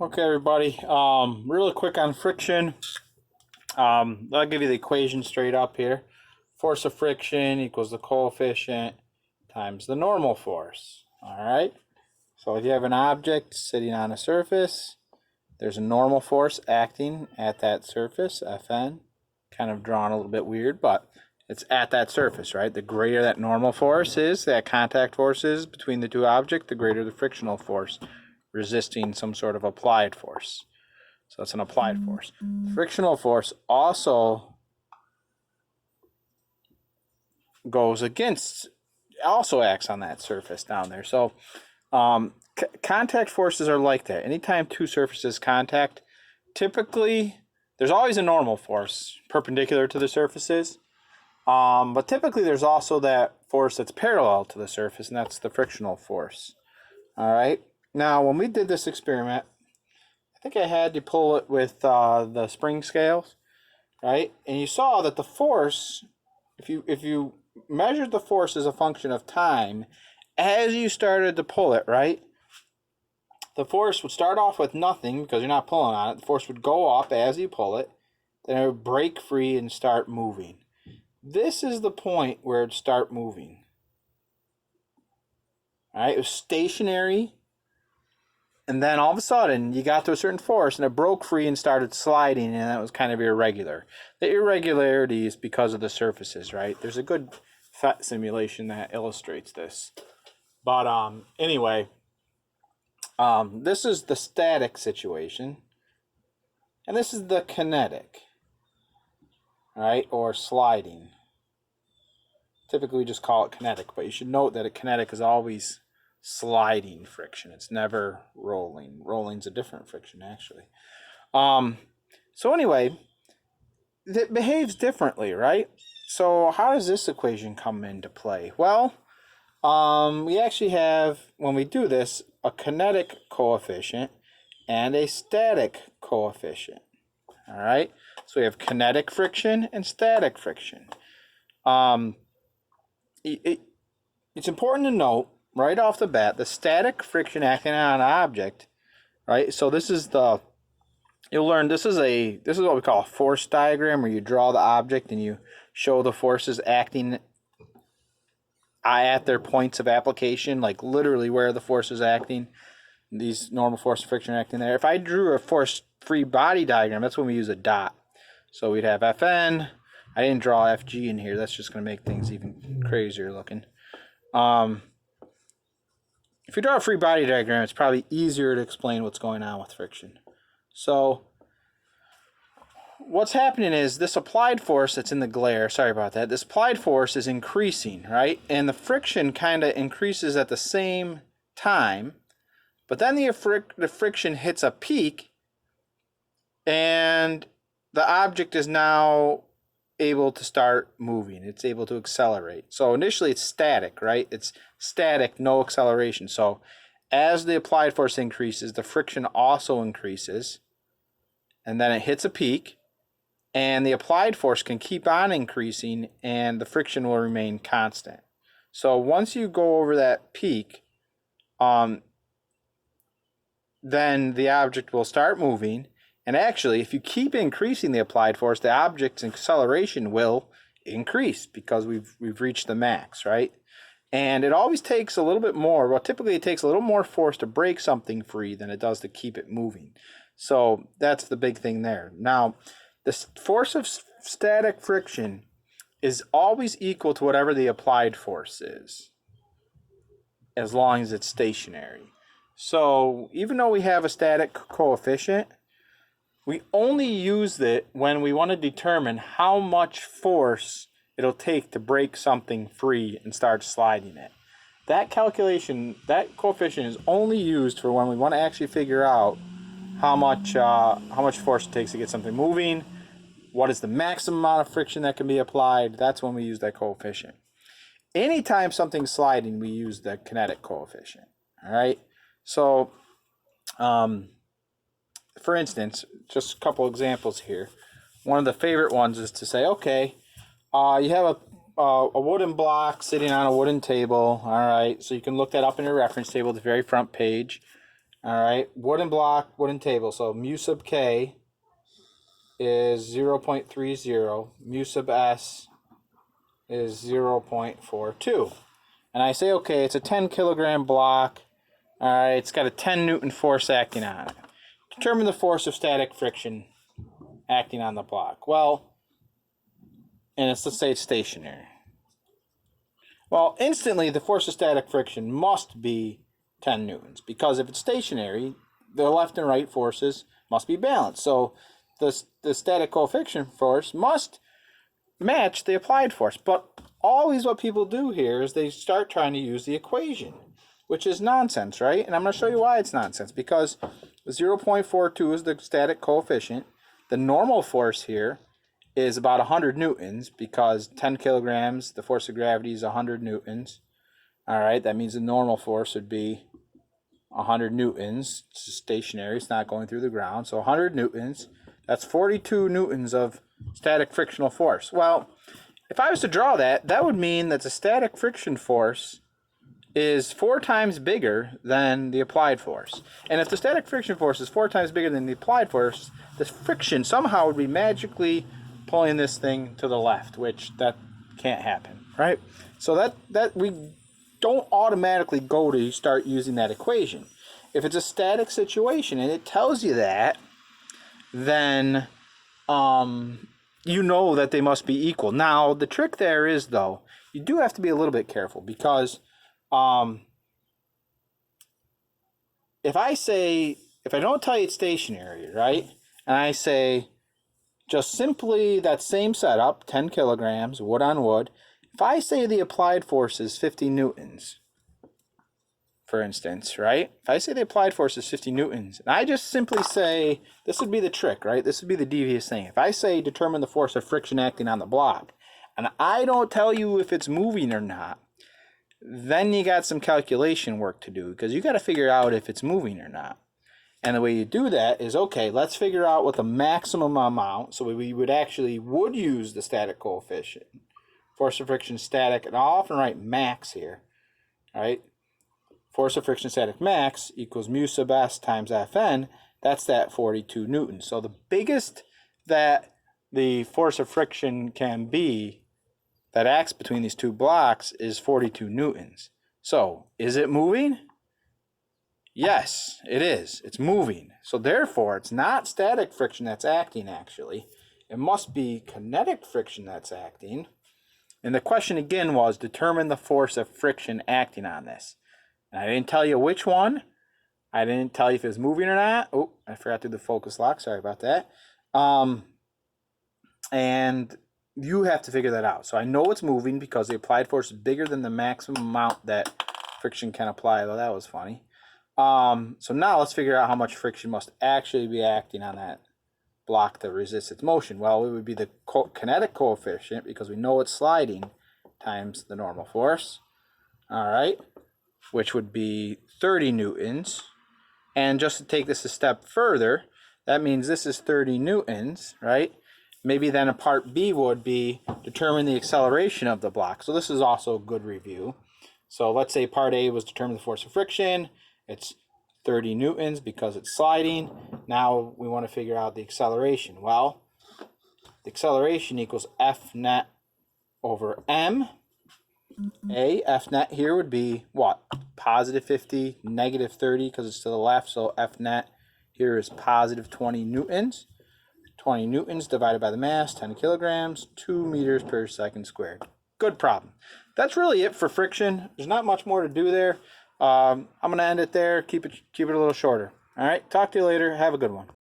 Okay, everybody. Really quick on friction. I'll give you the equation straight up here. Force of friction equals the coefficient times the normal force. All right. So if you have an object sitting on a surface, there's a normal force acting at that surface, Fn. Kind of drawn a little bit weird, but it's at that surface, right? The greater that normal force is, that contact force is between the two objects, the greater the frictional force resisting some sort of applied force. So that's an applied force. Frictional force also also acts on that surface down there. So contact forces are like that. Anytime two surfaces contact, typically there's always a normal force perpendicular to the surfaces. But typically there's also that force that's parallel to the surface, and that's the frictional force. All right. Now, when we did this experiment, I think I had to pull it with the spring scales, right? And you saw that the force, if you measured the force as a function of time, as you started to pull it, right? The force would start off with nothing because you're not pulling on it. The force would go up as you pull it, then it would break free and start moving. This is the point where it'd start moving. All right, it was stationary. And then all of a sudden, you got to a certain force, and it broke free and started sliding, and that was kind of irregular. The irregularity is because of the surfaces, right? There's a good simulation that illustrates this. But anyway, this is the static situation, and this is the kinetic, right, or sliding. Typically, we just call it kinetic, but you should note that a kinetic is always sliding friction. It's never rolling. Rolling's a different friction, actually. So anyway, it behaves differently, right? So how does this equation come into play? Well, we actually have, when we do this, a kinetic coefficient and a static coefficient. All right? So we have kinetic friction and static friction. It's important to note right off the bat, the static friction acting on an object, right? So this is you'll learn this is what we call a force diagram, where you draw the object and you show the forces acting at their points of application, like literally where the force is acting. These normal force of friction acting there. If I drew a force-free body diagram, that's when we use a dot. So we'd have Fn. I didn't draw Fg in here. That's just going to make things even crazier looking. If you draw a free body diagram, it's probably easier to explain what's going on with friction. So what's happening is this applied force that's in the glare, sorry about that, this applied force is increasing, right? And the friction kind of increases at the same time, but then the friction hits a peak, and the object is now able to start moving. It's able to accelerate. So initially it's static, right? It's static, no acceleration. So as the applied force increases, the friction also increases, and then it hits a peak, and the applied force can keep on increasing, and the friction will remain constant. So once you go over that peak, then the object will start moving. And actually, if you keep increasing the applied force, the object's acceleration will increase because we've reached the max, right? And it always takes a little bit more. Well, typically it takes a little more force to break something free than it does to keep it moving. So that's the big thing there. Now, the force of static friction is always equal to whatever the applied force is, as long as it's stationary. So even though we have a static coefficient, we only use it when we want to determine how much force it'll take to break something free and start sliding it. That calculation, that coefficient is only used for when we want to actually figure out how much force it takes to get something moving, what is the maximum amount of friction that can be applied. That's when we use that coefficient. Anytime something's sliding, we use the kinetic coefficient. All right? So, for instance, just a couple examples here. One of the favorite ones is to say, okay, you have a wooden block sitting on a wooden table. All right, so you can look that up in your reference table at the very front page. All right, wooden block, wooden table. So mu sub k is 0.30. Mu sub s is 0.42. And I say, okay, it's a 10 kilogram block. All right, it's got a 10 Newton force acting on it. Determine the force of static friction acting on the block. Well, and let's say it's stationary. Well, instantly the force of static friction must be 10 newtons, because if it's stationary, the left and right forces must be balanced. So the static coefficient force must match the applied force. But always what people do here is they start trying to use the equation, which is nonsense, right? And I'm going to show you why it's nonsense. Because 0.42 is the static coefficient. The normal force here is about 100 newtons, because 10 kilograms, the force of gravity is 100 newtons. All right, that means the normal force would be 100 newtons. It's stationary, it's not going through the ground. So 100 newtons, that's 42 newtons of static frictional force. Well, if I was to draw that, that would mean that the static friction force is 4 times bigger than the applied force. And if the static friction force is 4 times bigger than the applied force, the friction somehow would be magically pulling this thing to the left, which that can't happen, right? So that we don't automatically go to start using that equation. If it's a static situation and it tells you that, then you know that they must be equal. Now, the trick there is, though, you do have to be a little bit careful, because if I don't tell you it's stationary, right, and I say just simply that same setup, 10 kilograms, wood on wood, if I say the applied force is 50 newtons, for instance, right? If I say the applied force is 50 newtons, and I just simply say, this would be the trick, right? This would be the devious thing. If I say determine the force of friction acting on the block, and I don't tell you if it's moving or not, then you got some calculation work to do, because you got to figure out if it's moving or not. And the way you do that is, okay, let's figure out what the maximum amount, so we would use the static coefficient. Force of friction static, and I'll often write max here, right? Force of friction static max equals mu sub s times Fn. That's that 42 newtons. So the biggest that the force of friction can be that acts between these two blocks is 42 newtons. So, is it moving? Yes, it is. It's moving. So therefore, it's not static friction that's acting, actually. It must be kinetic friction that's acting. And the question again was, determine the force of friction acting on this. And I didn't tell you which one. I didn't tell you if it was moving or not. Oh, I forgot to do the focus lock. Sorry about that. And you have to figure that out. So I know it's moving because the applied force is bigger than the maximum amount that friction can apply. Though that was funny. So now let's figure out how much friction must actually be acting on that block to resist its motion. Well, it would be the kinetic coefficient, because we know it's sliding, times the normal force. All right, which would be 30 newtons. And just to take this a step further, that means this is 30 newtons, right? Maybe then a part B would be determine the acceleration of the block. So this is also a good review. So let's say part A was determine the force of friction. It's 30 newtons because it's sliding. Now we want to figure out the acceleration. Well, the acceleration equals F net over M. F net here would be what? Positive 50, negative 30, because it's to the left. So F net here is positive 20 newtons. 20 newtons divided by the mass, 10 kilograms, 2 meters per second squared. Good problem. That's really it for friction. There's not much more to do there. I'm going to end it there. Keep it a little shorter. All right. Talk to you later. Have a good one.